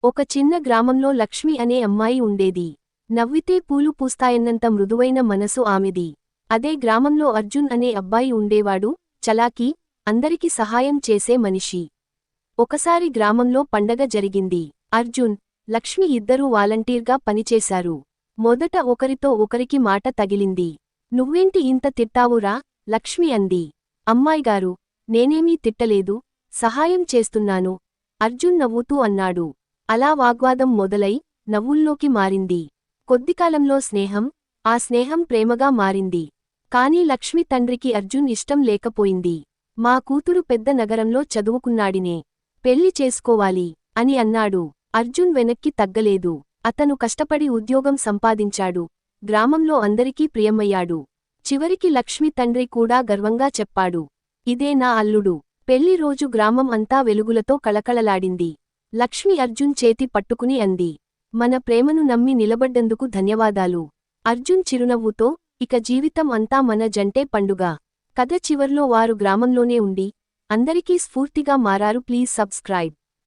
ఒక చిన్న గ్రామంలో లక్ష్మి అనే అమ్మాయి ఉండేది. నవ్వితే పూలు పూస్తాయన్నంత మృదువైన మనసు ఆమెది. అదే గ్రామంలో అర్జున్ అనే అబ్బాయి ఉండేవాడు, చలాకీ, అందరికి సహాయం చేసే మనిషి. ఒకసారి గ్రామంలో పండగ జరిగింది. అర్జున్, లక్ష్మి ఇద్దరూ వాలంటీర్గా పనిచేశారు. మొదట ఒకరితో ఒకరికి మాట తగిలింది. నువ్వేంటి ఇంత తిట్టావురా? లక్ష్మి అంది. అమ్మాయిగారు, నేనేమీ తిట్టలేదు, సహాయం చేస్తున్నాను, అర్జున్ నవ్వుతూ అన్నాడు. అలా వాగ్వాదం మొదలై నవ్వుల్లోకి మారింది. కొద్దికాలంలో స్నేహం, ఆ స్నేహం ప్రేమగా మారింది. కాని లక్ష్మి తండ్రికి అర్జున్ ఇష్టం లేకపోయింది. మా కూతురు పెద్ద నగరంలో చదువుకున్నాడినే, పెళ్లి చేసుకోవాలి అని అన్నాడు. అర్జున్ వెనక్కి తగ్గలేదు. అతను కష్టపడి ఉద్యోగం సంపాదించాడు, గ్రామంలో అందరికీ ప్రియమయ్యాడు. చివరికి లక్ష్మి తండ్రి కూడా గర్వంగా చెప్పాడు, ఇదే నా అల్లుడు. పెళ్లి రోజు గ్రామం అంతా వెలుగులతో కళకళలాడింది. లక్ష్మి అర్జున్ చేతి పట్టుకుని అంది, మన ప్రేమను నమ్మి నిలబడ్డందుకు ధన్యవాదాలు. అర్జున్ చిరునవ్వుతో, ఇక జీవితం అంతా మన జంటే పండుగ. కథ చివర్లో వారు గ్రామంలోనే ఉండి అందరికీ స్ఫూర్తిగా మారారు. Please subscribe.